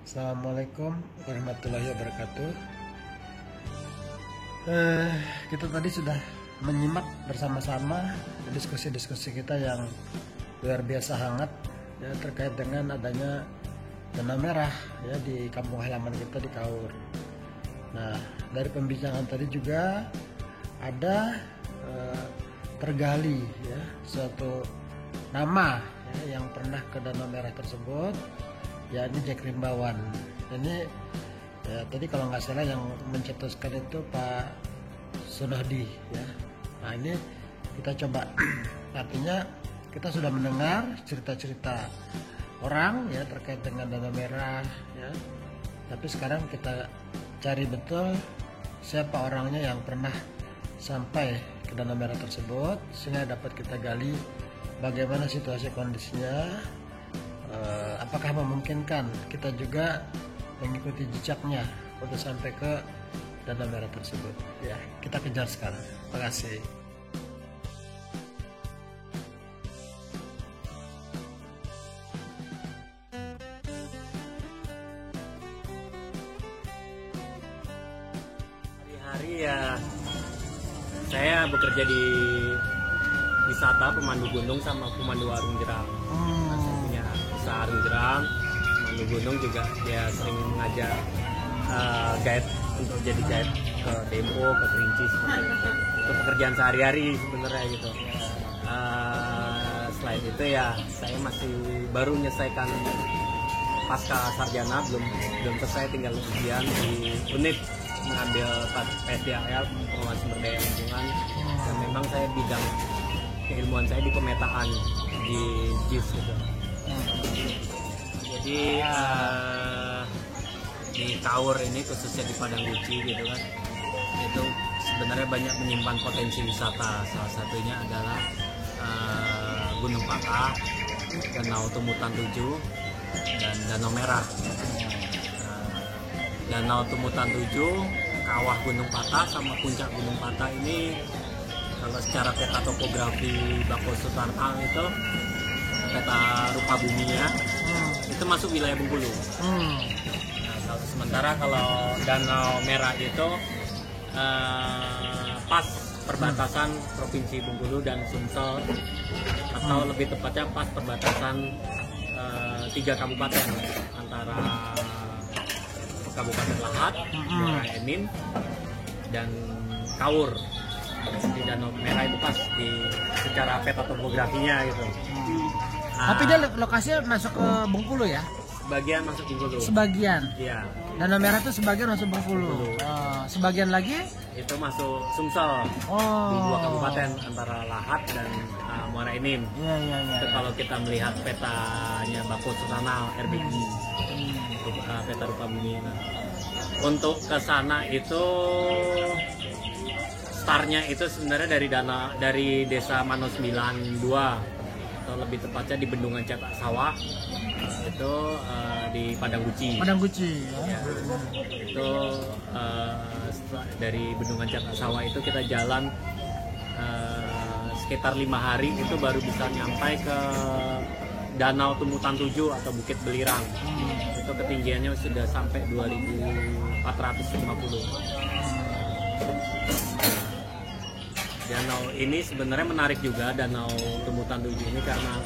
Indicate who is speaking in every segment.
Speaker 1: Assalamualaikum warahmatullahi wabarakatuh. Kita tadi sudah menyimak bersama-sama diskusi-diskusi kita yang luar biasa hangat ya, terkait dengan adanya dana merah ya di kampung halaman kita di Kaur. Nah, dari pembicaraan tadi juga ada tergali ya suatu nama ya, yang pernah ke dana merah tersebut, ya ini Jack Rimbawan. Ini ya, tadi kalau nggak salah yang mencetuskan itu Pak Sunardi ya. Nah ini kita coba artinya kita sudah mendengar cerita-cerita orang ya terkait dengan dana merah ya, tapi sekarang kita cari betul siapa orangnya yang pernah sampai ke dana merah tersebut, sehingga dapat kita gali bagaimana situasi kondisinya. Apakah memungkinkan kita juga mengikuti jejaknya untuk sampai ke dana merah tersebut ya, kita kejar sekarang. Terima kasih.
Speaker 2: Hari-hari ya saya bekerja di wisata pemandu gunung sama pemandu arung jeram. Arung jeram, pemandu gunung juga dia sering mengajak guide untuk jadi guide ke Dempo, ke Kerinci seperti itu. Itu pekerjaan sehari-hari sebenarnya gitu. Selain itu ya saya masih baru menyelesaikan pasca sarjana, belum selesai, tinggal ujian di UNIF mengambil PSDAL, pengelolaan sumber daya lingkungan, dan memang saya bidang keilmuan saya di pemetaan di JIS gitu. Jadi di Kaur ini khususnya di Padang Guci gitu kan, itu sebenarnya banyak menyimpan potensi wisata. Salah satunya adalah Gunung Patah, Danau Tumutan 7, dan Danau Merah. Danau Tumutan 7, kawah Gunung Patah sama puncak Gunung Patah ini kalau secara peta topografi Bako Sutartang itu peta rupa buminya itu masuk wilayah Bengkulu. Nah, sementara kalau Danau Merah itu pas perbatasan Provinsi Bengkulu dan Sumsel, atau lebih tepatnya pas perbatasan 3 kabupaten antara Kabupaten Lahat, Muara Enim, dan Kaur. Di Danau Merah itu pas di secara peta topografinya gitu.
Speaker 1: Tapi dia lokasinya masuk ke Bengkulu ya?
Speaker 2: Sebagian masuk Bengkulu.
Speaker 1: Sebagian?
Speaker 2: Iya.
Speaker 1: Danau Merah itu sebagian masuk Bengkulu. Sebagian lagi?
Speaker 2: Itu masuk Sumsel. Di 2 kabupaten antara Lahat dan Muara Enim.
Speaker 1: Iya.
Speaker 2: Itu kalau kita melihat petanya Bako Sutartang RBI, peta rupa bumi. Nah, untuk ke sana itu startnya itu sebenarnya dari desa Mano 92, atau lebih tepatnya di Bendungan Cetak Sawah, itu di Padang Guci. Ya. Itu dari Bendungan Cetak Sawah itu kita jalan sekitar 5 hari itu baru bisa nyampai ke Danau Tumutan 7 atau Bukit Belirang. Itu ketinggiannya sudah sampai 2450. Danau ini sebenarnya menarik juga, Danau Tumutan 7 ini, karena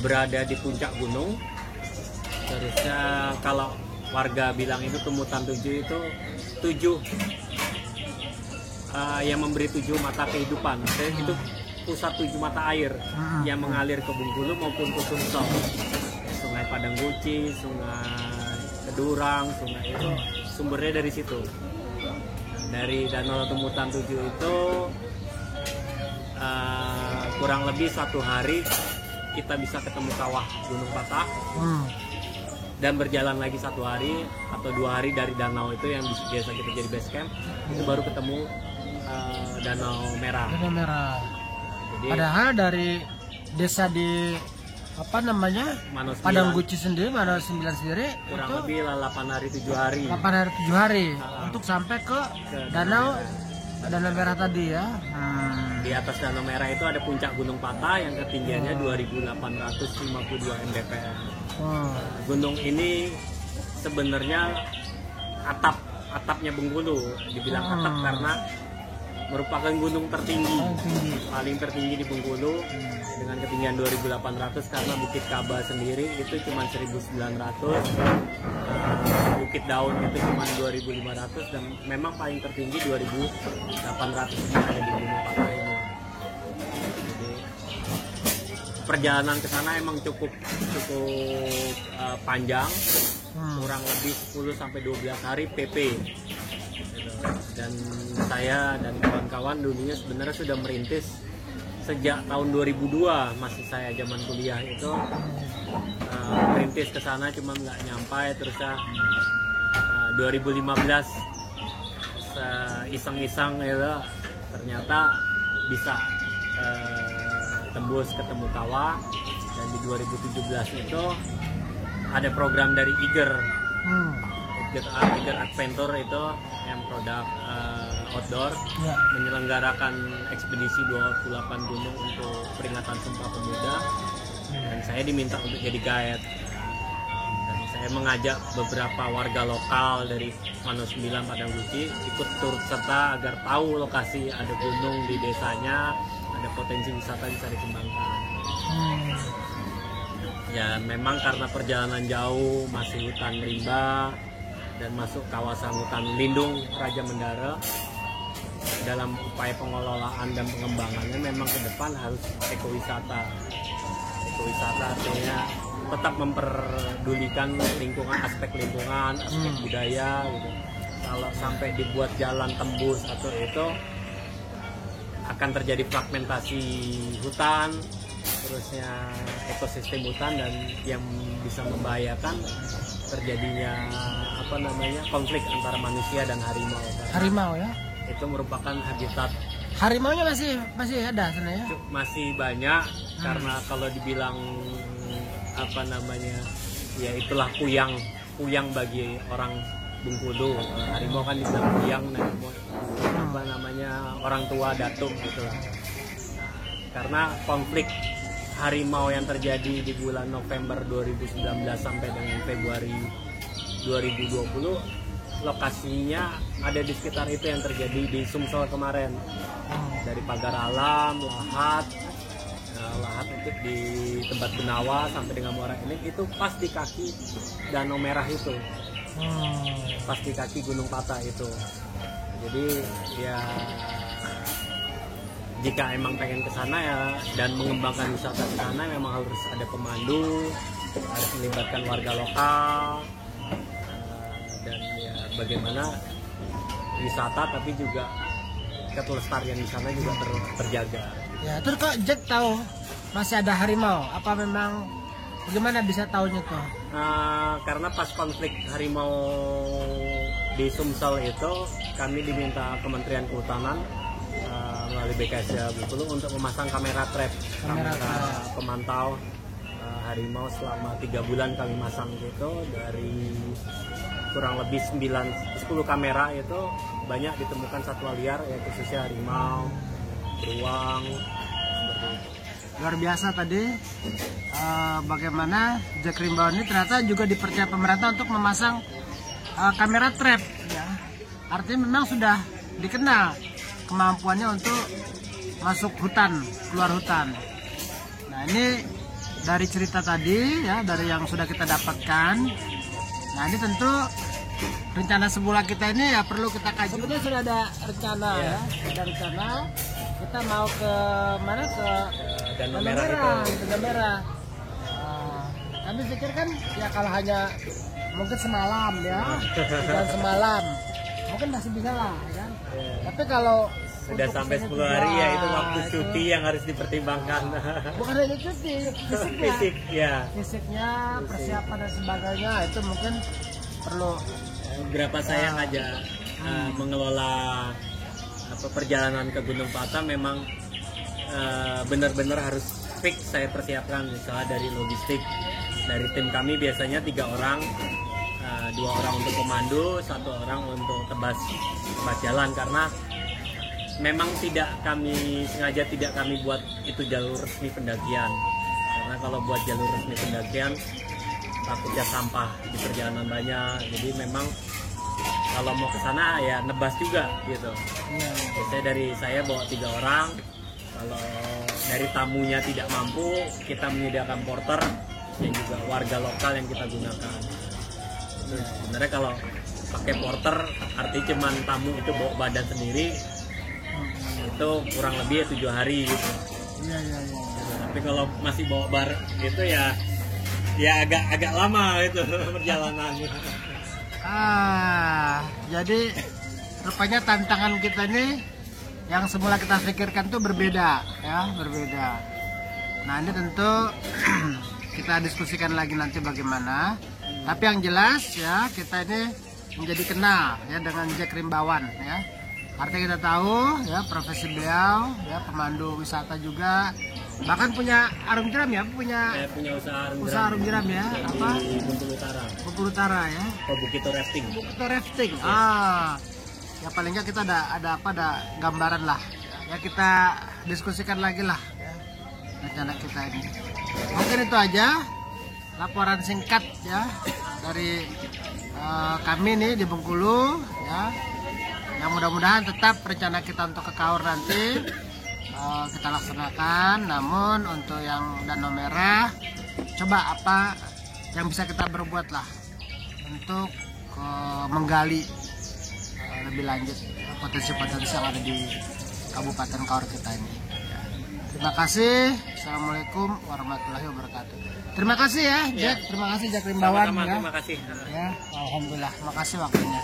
Speaker 2: berada di puncak gunung. Terusnya kalau warga bilang itu Tumutan 7 itu 7 yang memberi 7 mata kehidupan. Itu pusat 7 mata air yang mengalir ke Bengkulu maupun ke Sumsel. Sungai Padang Guci, Sungai Kedurang, sungai itu sumbernya dari situ. Dari Danau Tumutan 7 itu kurang lebih 1 hari kita bisa ketemu kawah Gunung Patah, dan berjalan lagi 1 hari atau 2 hari dari danau itu yang biasa kita jadi base camp, itu baru ketemu Danau Merah.
Speaker 1: Danau Merah.
Speaker 2: Jadi,
Speaker 1: padahal dari desa di Padang Guci sendiri, Mano 9 sendiri
Speaker 2: kurang
Speaker 1: itu
Speaker 2: lebih 8 hari 7 hari.
Speaker 1: 8 hari 7 hari untuk sampai ke Danau Merah tadi ya.
Speaker 2: Di atas Danau Merah itu ada puncak Gunung Patah yang ketinggiannya 2852 mdpl. Gunung ini sebenarnya atapnya Bengkulu. Dibilang atap karena merupakan gunung tertinggi, paling tertinggi di Bengkulu dengan ketinggian 2.800, karena Bukit Kaba sendiri itu cuma 1.900, Bukit Daun itu cuma 2.500, dan memang paling tertinggi 2.800 yang ada di Gunung Patah ini. Jadi perjalanan ke sana emang cukup panjang, kurang lebih 10 sampai 12 hari PP. Dan saya dan kawan-kawan dulunya sebenarnya sudah merintis sejak tahun 2002, masih saya zaman kuliah itu merintis ke sana, cuma nggak nyampai. Terus 2015 iseng-iseng ya, ternyata bisa tembus ketemu kawah. Dan di 2017 itu ada program dari Iger Adventure itu yang produk outdoor, menyelenggarakan ekspedisi 28 gunung untuk peringatan Sumpah Pemuda, dan saya diminta untuk jadi guide. Dan saya mengajak beberapa warga lokal dari Mano 9 Padang Guci ikut turut serta agar tahu lokasi ada gunung di desanya, ada potensi wisata bisa dikembangkan. Ya memang karena perjalanan jauh, masih hutan rimba dan masuk kawasan hutan lindung Raja Mendara, dalam upaya pengelolaan dan pengembangannya memang ke depan harus ekowisata. Ekowisata artinya tetap memperdulikan lingkungan, aspek budaya gitu. Kalau sampai dibuat jalan tembus atau itu, akan terjadi fragmentasi hutan, terusnya ekosistem hutan, dan yang bisa membahayakan terjadinya konflik antara manusia dan harimau.
Speaker 1: Harimau ya?
Speaker 2: Itu merupakan habitat.
Speaker 1: Harimaunya masih ada sana ya?
Speaker 2: Masih banyak, karena kalau dibilang ya itulah kuyang bagi orang Bengkulu. Harimau kan dibilang kuyang, orang tua datuk gitu lah. Karena konflik harimau yang terjadi di bulan November 2019 sampai dengan Februari 2020, lokasinya ada di sekitar itu yang terjadi di Sumsel kemarin. Dari Pagar Alam, Lahat itu di tempat Benawa sampai dengan Muara ini, itu pas di kaki Danau Merah itu, pas di kaki Gunung Patah itu. Jadi ya jika emang pengen ke sana ya dan mengembangkan wisata ke sana, memang harus ada pemandu, harus melibatkan warga lokal, dan ya bagaimana wisata tapi juga kelestarian di sana juga terjaga.
Speaker 1: Ya, terus kok Jack tahu masih ada harimau? Apa memang bagaimana bisa tahunya tuh?
Speaker 2: Karena pas konflik harimau di Sumsel itu, kami diminta Kementerian Kehutanan melalui BKSDA Bengkulu untuk memasang kamera trap, kamera pemantau harimau selama 3 bulan kami masang gitu. Dari kurang lebih 10 kamera itu banyak ditemukan satwa liar, ya khususnya harimau, beruang, seperti itu.
Speaker 1: Luar biasa tadi bagaimana Jack Rimbawan ini ternyata juga dipercaya pemerintah untuk memasang kamera trap ya. Artinya memang sudah dikenal kemampuannya untuk masuk hutan, keluar hutan. Nah ini dari cerita tadi ya, dari yang sudah kita dapatkan. Nah ini tentu rencana sebulan kita ini ya perlu kita kaji. Sebenarnya sudah ada rencana ya, ada rencana kita mau ke mana, ke
Speaker 2: Danau Merah.
Speaker 1: Danau Merah. Kami pikir kan ya kalau hanya mungkin semalam ya, dan semalam mungkin masih bisa lah kan. Tapi kalau
Speaker 2: sudah sampai 10 hari ya itu waktu cuti yang harus dipertimbangkan.
Speaker 1: Bukan hanya cuti, fisiknya. Fisiknya, persiapan dan sebagainya itu mungkin perlu.
Speaker 2: Beberapa saya ngajak mengelola perjalanan ke Gunung Patah, memang benar-benar harus fix saya persiapkan, misalnya dari logistik. Dari tim kami biasanya 3 orang, 2 orang untuk pemandu, 1 orang untuk tebas jalan, karena memang sengaja tidak kami buat itu jalur resmi pendakian. Karena kalau buat jalur resmi pendakian takutnya sampah di perjalanan banyak. Jadi memang kalau mau ke sana ya nebas juga gitu. Biasanya dari saya bawa 3 orang. Kalau dari tamunya tidak mampu, kita menyediakan porter yang juga warga lokal yang kita gunakan. Sebenarnya kalau pakai porter artinya cuman tamu itu bawa badan sendiri, itu kurang lebih 7 hari gitu. Tapi kalau masih bawa bar gitu ya agak lama itu perjalanannya.
Speaker 1: Jadi rupanya tantangan kita ini yang semula kita pikirkan tuh berbeda ya, berbeda. Nah ini tentu kita diskusikan lagi nanti bagaimana. Tapi yang jelas ya kita ini menjadi kenal ya dengan Jack Rimbawan ya. Artinya kita tahu ya profesi beliau ya pemandu wisata juga. Bahkan punya arung jeram ya, punya usaha arung jeram ya. Apa?
Speaker 2: Di Bengkulu Utara.
Speaker 1: Bengkulu Utara ya.
Speaker 2: Bukito Rafting.
Speaker 1: Bukito Rafting. Ya paling nggak kita ada gambaran lah. Ya kita diskusikan lagi lah ya, rencana kita ini. Mungkin itu aja laporan singkat ya dari kami nih di Bengkulu ya. Yang mudah-mudahan tetap rencana kita untuk ke Kaur nanti kita laksanakan. Namun untuk yang Danau Merah, coba apa yang bisa kita berbuat lah untuk menggali lebih lanjut potensi-potensi yang ada di Kabupaten Kaur kita ini. Terima kasih. Assalamualaikum warahmatullahi wabarakatuh. Terima kasih ya, Jack. Terima kasih Jack Rimbawan.
Speaker 2: Terima kasih.
Speaker 1: Ya, alhamdulillah. Makasih waktunya.